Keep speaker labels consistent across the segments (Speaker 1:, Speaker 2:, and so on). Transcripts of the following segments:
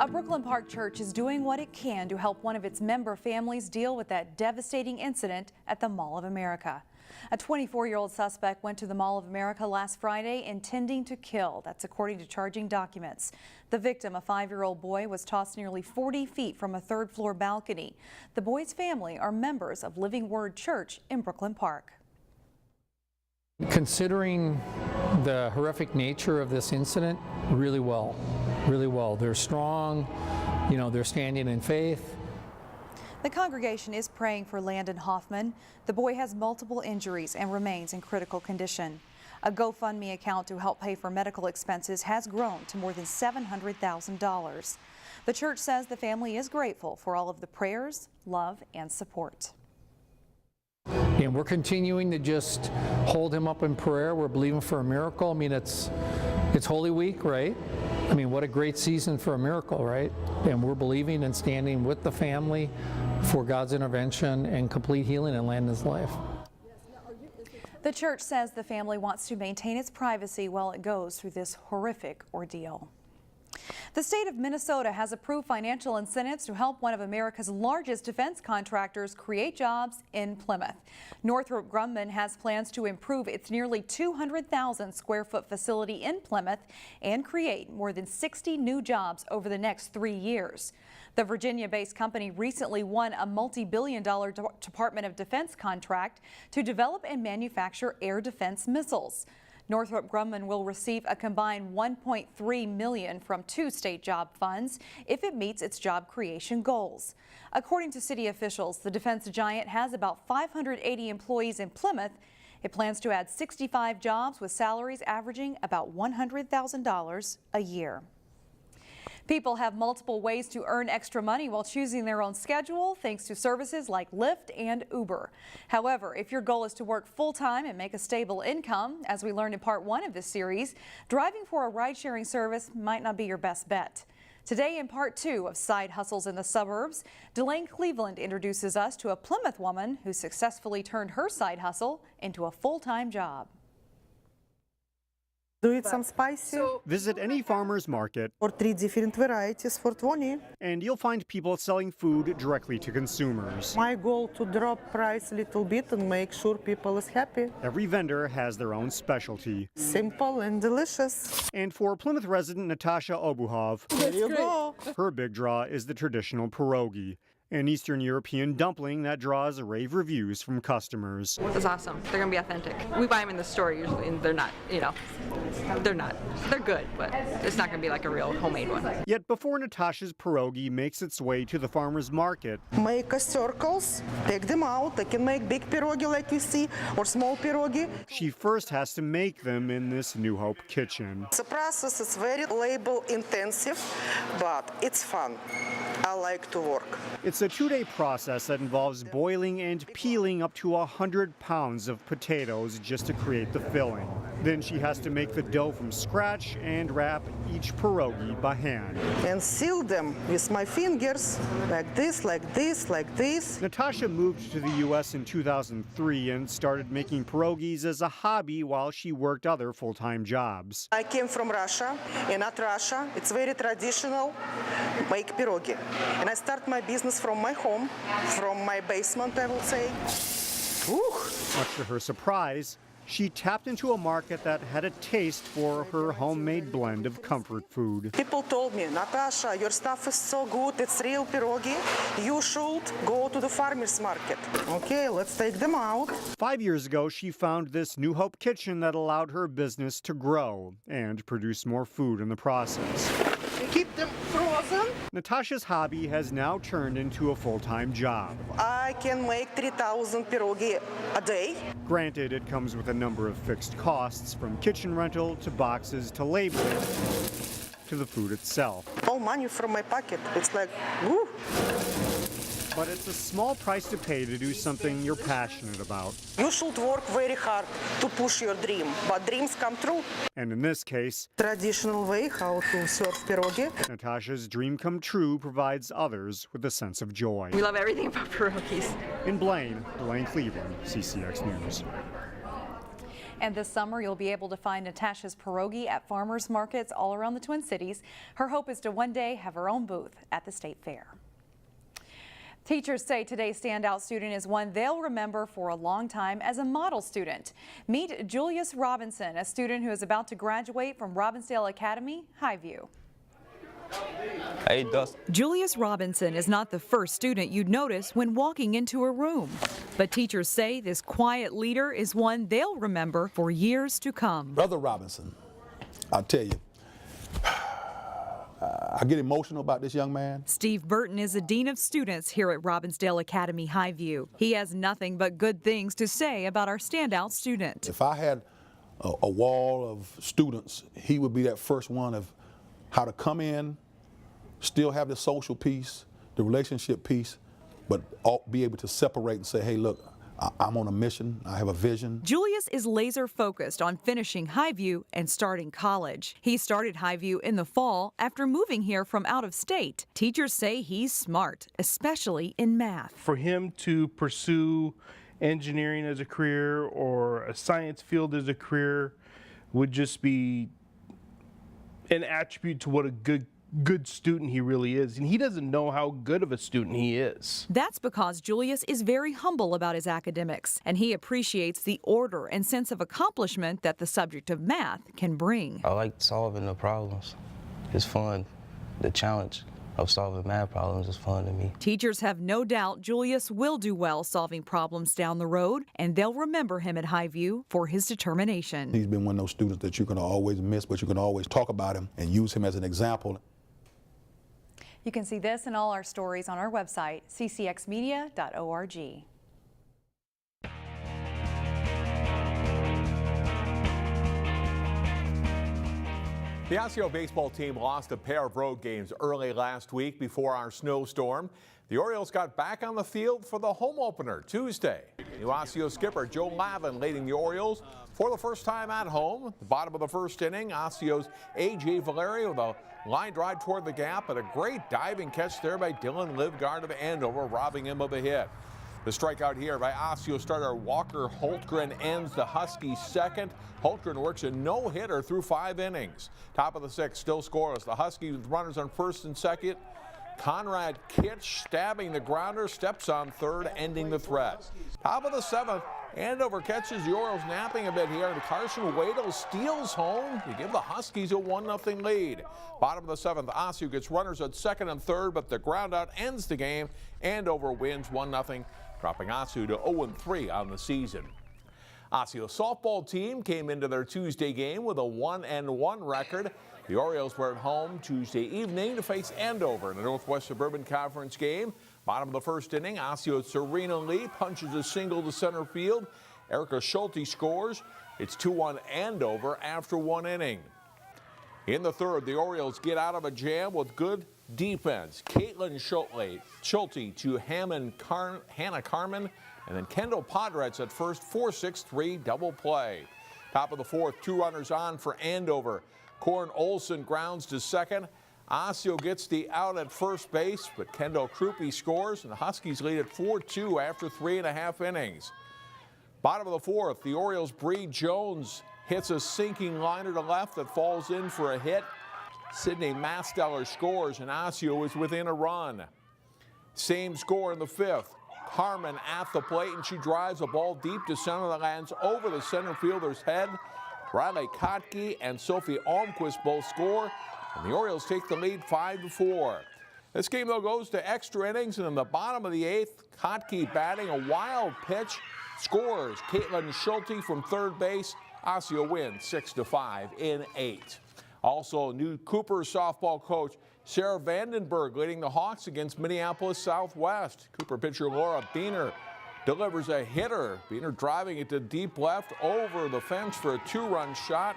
Speaker 1: A Brooklyn Park church is doing what it can to help one of its member families deal with that devastating incident at the Mall of America. A 24-year-old suspect went to the Mall of America last Friday intending to kill. That's according to charging documents. The victim, a 5-year-old boy, was tossed nearly 40 feet from a third-floor balcony. The boy's family are members of Living Word Church in Brooklyn Park.
Speaker 2: Considering the horrific nature of this incident, really well. They're strong, they're standing in faith.
Speaker 1: The congregation is praying for Landon Hoffman. The boy has multiple injuries and remains in critical condition. A GoFundMe account to help pay for medical expenses has grown to more than $700,000. The church says the family is grateful for all of the prayers, love, and support.
Speaker 2: And we're continuing to just hold him up in prayer. We're believing for a miracle. I mean, it's Holy Week, right? I mean, what a great season for a miracle, right? And we're believing and standing with the family for God's intervention and complete healing in Landon's life.
Speaker 1: The church says the family wants to maintain its privacy while it goes through this horrific ordeal. The state of Minnesota has approved financial incentives to help one of America's largest defense contractors create jobs in Plymouth. Northrop Grumman has plans to improve its nearly 200,000 square foot facility in Plymouth and create more than 60 new jobs over the next 3 years. The Virginia-based company recently won a multi-billion-dollar Department of Defense contract to develop and manufacture air defense missiles. Northrop Grumman will receive a combined $1.3 million from 2 state job funds if it meets its job creation goals. According to city officials, the defense giant has about 580 employees in Plymouth. It plans to add 65 jobs with salaries averaging about $100,000 a year. People have multiple ways to earn extra money while choosing their own schedule, thanks to services like Lyft and Uber. However, if your goal is to work full-time and make a stable income, as we learned in part 1 of this series, driving for a ride-sharing service might not be your best bet. Today in part 2 of Side Hustles in the Suburbs, Delane Cleveland introduces us to a Plymouth woman who successfully turned her side hustle into a full-time job.
Speaker 3: Do it some spicy.
Speaker 4: Visit any farmer's market
Speaker 3: Or 3 different varieties for 20.
Speaker 4: and you'll find people selling food directly to consumers.
Speaker 3: My goal to drop price a little bit and make sure people is happy.
Speaker 4: Every vendor has their own specialty.
Speaker 3: Simple and delicious.
Speaker 4: And for Plymouth resident Natasha Obuhov,
Speaker 3: There you go.
Speaker 4: her big draw is the traditional pierogi, an Eastern European dumpling that draws rave reviews from customers.
Speaker 5: It's awesome. They're going to be authentic. We buy them in the store usually, and they're not, they're good, but it's not going to be like a real homemade one.
Speaker 4: Yet before Natasha's pierogi makes its way to the farmer's market,
Speaker 3: Make a circles, take them out. They can make big pierogi like you see, or small pierogi.
Speaker 4: she first has to make them in this New Hope kitchen.
Speaker 3: The process is very labor intensive, but it's fun. I like to work.
Speaker 4: It's a 2-day process that involves boiling and peeling up to 100 pounds of potatoes just to create the filling. Then she has to make the dough from scratch and wrap each pierogi by hand.
Speaker 3: And seal them with my fingers, like this, like this, like this.
Speaker 4: Natasha moved to the U.S. in 2003 and started making pierogis as a hobby while she worked other full-time jobs.
Speaker 3: I came from Russia, and at Russia, it's very traditional, make pierogi. And I start my business from my home, from my basement, I will say.
Speaker 4: Much to her surprise, she tapped into a market that had a taste for her homemade blend of comfort food.
Speaker 3: People told me, Natasha, your stuff is so good, it's real pierogi. You should go to the farmer's market. Okay, let's take them out.
Speaker 4: 5 years ago, she found this New Hope kitchen that allowed her business to grow and produce more food in the process.
Speaker 3: Keep them frozen.
Speaker 4: Natasha's hobby has now turned into a full-time job.
Speaker 3: I can make 3,000 pierogi a day.
Speaker 4: Granted, it comes with a number of fixed costs, from kitchen rental to boxes to labor to the food itself.
Speaker 3: All money from my pocket. It's like, woo.
Speaker 4: But it's a small price to pay to do something you're passionate about.
Speaker 3: You should work very hard to push your dream, but dreams come true.
Speaker 4: And in this case,
Speaker 3: Traditional way how to serve pierogi.
Speaker 4: Natasha's dream come true provides others with a sense of joy.
Speaker 5: We love everything about pierogies.
Speaker 4: In Blaine, Delane Cleveland, CCX News.
Speaker 1: And this summer, you'll be able to find Natasha's pierogi at farmers markets all around the Twin Cities. Her hope is to one day have her own booth at the state fair. Teachers say today's standout student is one they'll remember for a long time as a model student. Meet Julius Robinson, a student who is about to graduate from Robbinsdale Academy, Highview.
Speaker 6: Hey, Dust.
Speaker 1: Julius Robinson is not the first student you'd notice when walking into a room. But teachers say this quiet leader is one they'll remember for years to come.
Speaker 7: Brother Robinson, I'll tell you, I get emotional about this young man.
Speaker 1: Steve Burton is the Dean of Students here at Robbinsdale Academy Highview. He has nothing but good things to say about our standout student.
Speaker 7: If I had a wall of students, he would be that first one of how to come in, still have the social piece, the relationship piece, but be able to separate and say, hey, look, I'm on a mission, I have a vision.
Speaker 1: Julius is laser focused on finishing Highview and starting college. He started Highview in the fall after moving here from out of state. Teachers say he's smart, especially in math.
Speaker 8: For him to pursue engineering as a career or a science field as a career would just be an attribute to what a good student he really is, and he doesn't know how good of a student he is.
Speaker 1: That's because Julius is very humble about his academics, and he appreciates the order and sense of accomplishment that the subject of math can bring.
Speaker 6: I like solving the problems. It's fun. The challenge of solving math problems is fun to me.
Speaker 1: Teachers have no doubt Julius will do well solving problems down the road, and they'll remember him at Highview for his determination.
Speaker 7: He's been one of those students that you can always miss, but you can always talk about him and use him as an example.
Speaker 1: You can see this and all our stories on our website, ccxmedia.org.
Speaker 9: The Osseo baseball team lost a pair of road games early last week before our snowstorm. The Orioles got back on the field for the home opener Tuesday. New Osseo skipper Joe Lavin leading the Orioles for the first time at home. At the bottom of the first inning, Osseo's A.J. Valerio with a line drive toward the gap, and a great diving catch there by Dylan Livgard of Andover, robbing him of a hit. The strikeout here by Osseo starter Walker Holtgren ends the Huskies' second. Holtgren works a no-hitter through 5 innings. Top of the 6th, still scoreless. The Huskies with runners on first and second. Conrad Kitch stabbing the grounder, steps on third, ending the threat. Top of the 7th, Andover catches the Orioles napping a bit here, and Carson Wadle steals home to give the Huskies a 1-0 lead. Bottom of the 7th, Osseo gets runners at second and third, but the groundout ends the game. Andover wins 1-0, dropping Osseo to 0-3 on the season. Osseo softball team came into their Tuesday game with a 1-1 record. The Orioles were at home Tuesday evening to face Andover in the Northwest Suburban Conference game. Bottom of the first inning, Osseo's Serena Lee punches a single to center field. Erica Schulte scores. It's 2-1 Andover after 1 inning. In the third, the Orioles get out of a jam with good defense. Caitlin Schulte to Hannah Carmen, and then Kendall Podretz at first, 4-6-3 double play. Top of the 4th, 2 runners on for Andover. Corin Olson grounds to second. Osseo gets the out at first base, but Kendall Krupe scores, and the Huskies lead at 4-2 after 3.5 innings. Bottom of the 4th, the Orioles' Bree Jones hits a sinking liner to left that falls in for a hit. Sydney Masteller scores, and Osseo is within a run. Same score in the 5th. Carmen at the plate, and she drives a ball deep to center that lands over the center fielder's head. Riley Kotke and Sophie Almquist both score, and the Orioles take the lead 5-4. This game, though, goes to extra innings, and in the bottom of the 8th, Kotke batting a wild pitch, scores. Caitlin Schulte from third base. Osseo wins 6-5 in 8. Also, new Cooper softball coach Sarah Vandenberg leading the Hawks against Minneapolis Southwest. Cooper pitcher Laura Beener delivers a hitter. Beener driving it to deep left over the fence for a 2-run shot.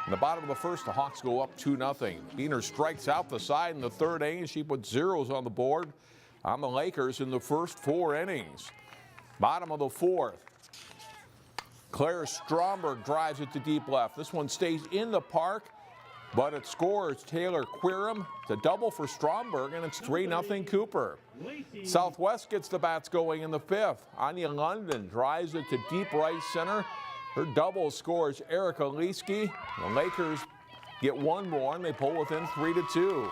Speaker 9: In the bottom of the first, the Hawks go up 2-0. Beener strikes out the side in the 3rd inning. She puts zeros on the board on the Lakers in the first 4 innings. Bottom of the 4th, Claire Stromberg drives it to deep left. This one stays in the park, but it scores Taylor Querim. It's a double for Stromberg, and it's 3-0 Cooper. Southwest gets the bats going in the 5th. Anya London drives it to deep right center. Her double scores Erica Leeske. The Lakers get one more and they pull within 3-2.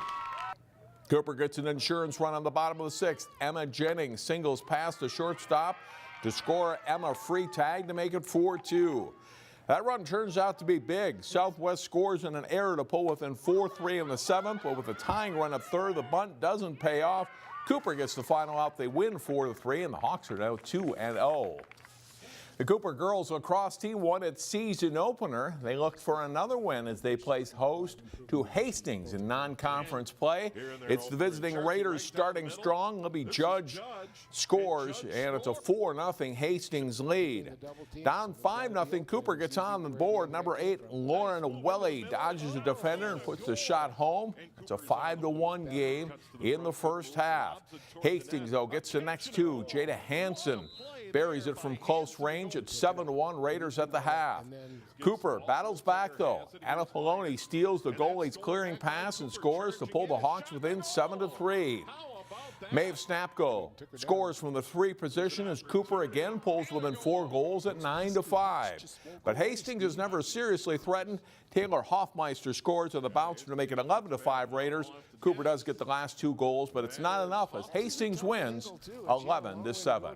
Speaker 9: Cooper gets an insurance run on the bottom of the sixth. Emma Jennings singles past the shortstop to score Emma free tag to make it 4-2. That run turns out to be big. Southwest scores in an error to pull within 4-3 in the seventh, but with a tying run at third, the bunt doesn't pay off. Cooper gets the final out. They win 4-3, and the Hawks are now 2-0. The Cooper girls lacrosse team won its season opener. They looked for another win as they place host to Hastings in non-conference play. It's the visiting Raiders starting strong. Libby Judge scores, and it's a 4-0 Hastings lead. Down 5-0, Cooper gets on the board. Number 8, Lauren Welly dodges a defender and puts the shot home. It's a 5-1 game in the first half. Hastings, though, gets the next two. Jada Hansen buries it from close range at 7-1 Raiders at the half. Cooper battles back though. Anna Poloni steals the goalie's clearing pass and scores to pull the Hawks within 7-3. Maeve Snapko scores from the 3 position as Cooper again pulls within 4 goals at 9-5. But Hastings is never seriously threatened. Taylor Hoffmeister scores on the bouncer to make it 11-5 Raiders. Cooper does get the last 2 goals, but it's not enough as Hastings wins 11-7.